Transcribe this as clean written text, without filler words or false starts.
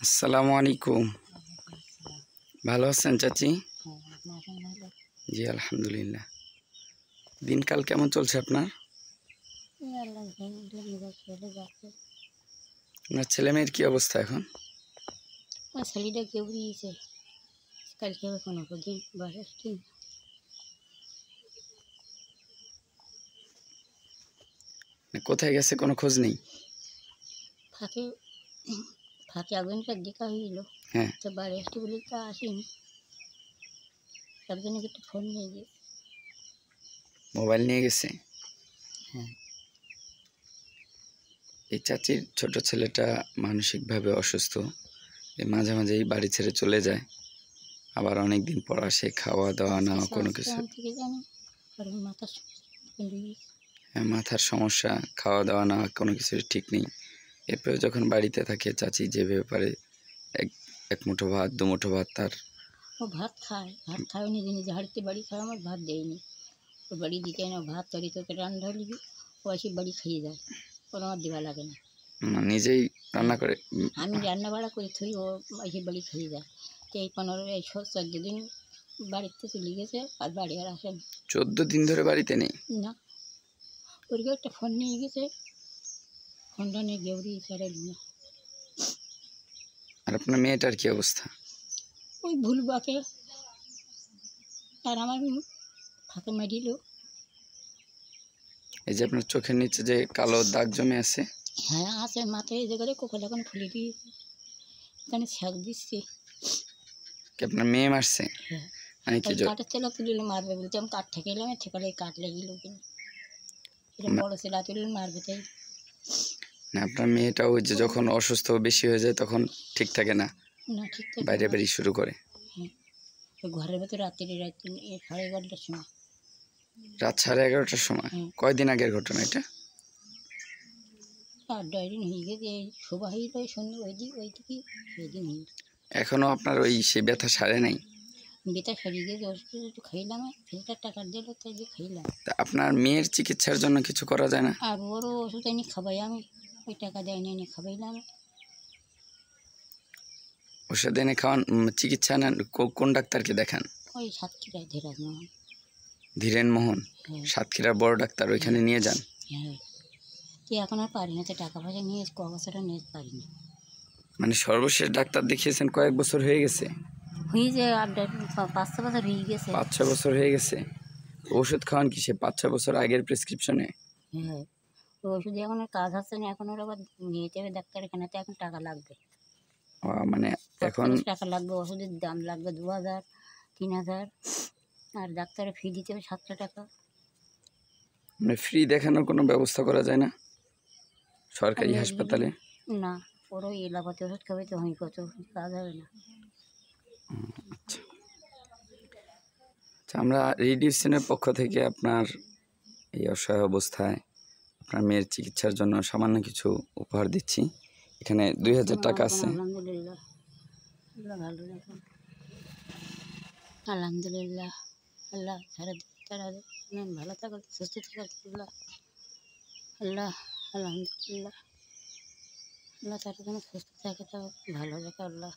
আসসালামু আলাইকুম। ভালো আছেন চাচি? জি আলহামদুলিল্লাহ। দিনকাল কেমন চলছে আপনার? আপনার ছেলে মেয়ের কি অবস্থা এখন? ছেলেটা কেউ দিয়েছে কালকে কোনো দিন বাসার ঠিক কোথায় গেছে কোনো খোঁজ নেই? ফাঁকে ফাঁকে আগুনটা দেখা হইল। হ্যাঁ, তো বাড়ি আসতে বলে তা আসেনি। একজনে একটু ফোন নিয়ে গিয়ে মোবাইল নিয়ে গেছে। হ্যাঁ এই চাচির ছোট ছেলেটা মানসিকভাবে অসুস্থ। মাঝে মাঝেই বাড়ি ছেড়ে চলে যায়, আবার অনেক দিন পর আসে। খাওয়া দাওয়া না কোনো কিছু। থেকে জানি আর মাথা হ্যাঁ, মাথার সমস্যা, খাওয়া দাওয়া না কোনো কিছুর ঠিক নেই। এরপরে যখন বাড়িতে থাকে চাচি যেভাবে পারে এক এক মুঠো ভাত দু মুঠো ভাত তার। ও ভাত খায় নিজে নিজে হাড়িতে বাড়ি খায়, আমার ভাত দেয়নি। ও বাড়ি দিতে না, ভাত তরি তোকে রান্না হলে ও এসে বাড়ি খেয়ে যায়, ওর আমার দেওয়া লাগে না। নিজেই রান্না করে। আমি রান্না বাড়া করে থই, ও এসে বাড়ি খেয়ে যায়। তো এই 14 দিন বাড়িতে চলে গেছে, আর বাড়ি আর আসেন 14 দিন ধরে বাড়িতে নেই। না। ওর একটা ফোন নিয়ে গেছে, ফোনটা নিয়ে গেউরি ছেড়ে না। আর আপনার মেয়েটার কি অবস্থা? ওই ভুল বাকে আর আমার ফাঁকে মেরিল। এই যে আপনার চোখের নিচে যে কালো দাগ জমে আছে। হ্যাঁ আছে, মাথায় এই জায়গায় কোকল এখন ফুলে দিয়ে এখানে ছ্যাঁক দিচ্ছি। কি আপনার মেয়ে মারছে? হ্যাঁ, মানে কি ওই কাঠের ছেলে তুলিলে মারবে বলতে আমি কাঠ থেকে এলাম, ঠেকালে কাঠ লেগেছিল কিনা এরকম বড় ছেলে তুলিলে মারবে তাই না, আপনার মেয়েটা ওই যে যখন অসুস্থ বেশি হয়ে যায় তখন ঠিক থাকে না, না। ঠিক বাইরে বেরিয়ে শুরু করে। ঘরের ভেতরে রাত 11:30টার সময়। রাত 11:30টার সময়? কয়দিন আগের ঘটনা এটা? 8-9 দিন হয়ে গেছে। শোভা হইল সন্ধ্যে ওই দিকে সেই দিন হইল। এখনো আপনার ওই সেই ব্যথা সারে নাই? বেতা সারিয়ে গেছে, ওষুধ একটু খাইলাম, ফেরটার টাকা দিল তাই যে খাইলাম। তা আপনার মেয়ের চিকিৎসার জন্য কিছু করা যায় না? আর ওরও ওষুধ এনে খাবাই আমি, ওই টাকা দেয় এনে খাবাইলাম। ওষুধ এনে খাওয়ান? চিকিৎসা নেন? কোন ডাক্তারকে দেখান? ওই সাতক্ষীরায় ধীরাজমোহন। ধীরেন মোহন? হ্যাঁ সাতক্ষীরার বড় ডাক্তার, ওইখানে নিয়ে যান। হ্যাঁ। তুই এখন আর পারি না, তো টাকা পয়সা নিয়ে ক বছরটা নিয়ে পারিনি। মানে সর্বশেষ ডাক্তার দেখিয়েছেন কয়েক বছর হয়ে গেছে? হয়ে যে 5-6 বছর হয়ে গেছে। 5-6 বছর হয়ে গেছে। ওষুধ খাওয়ান কি সে 5-6 বছর আগের প্রেসক্রিপশনে? হ্যাঁ, ওই ওষুধে এখন আর কাজ হচ্ছে না, এখন ওর আবার নিয়ে যাবে ডাক্তারখানাতে, এখন টাকা লাগবে। মানে এখন টাকা লাগবে, ওষুধের দাম লাগবে 2000-3000, আর ডাক্তারের ফি দিতে হবে 700 টাকা। মানে ফ্রি দেখানোর কোনো ব্যবস্থা করা যায় না সরকারি হাসপাতালে? না, ওরও এলাকাতে ওষুধ খাবে তো কত কাজ হবে না। আচ্ছা আচ্ছা, আমরা রেডিওসিনের পক্ষ থেকে আপনার এই অসহায় অবস্থায় আপনার মেয়ের চিকিৎসার জন্য সামান্য কিছু উপহার দিচ্ছি। এখানে 2000 টাকা আছে। আলহামদুলিল্লাহ, ভালো রাখুন। আলহামদুলিল্লাহ, আল্লাহ তারা ভালো থাকুক, সুস্থ থাকুক। আল্লাহ আল্লাহ আলহামদুলিল্লাহ, আল্লাহ তারা যেন সুস্থ থাকে, ভালো রাখে আল্লাহ।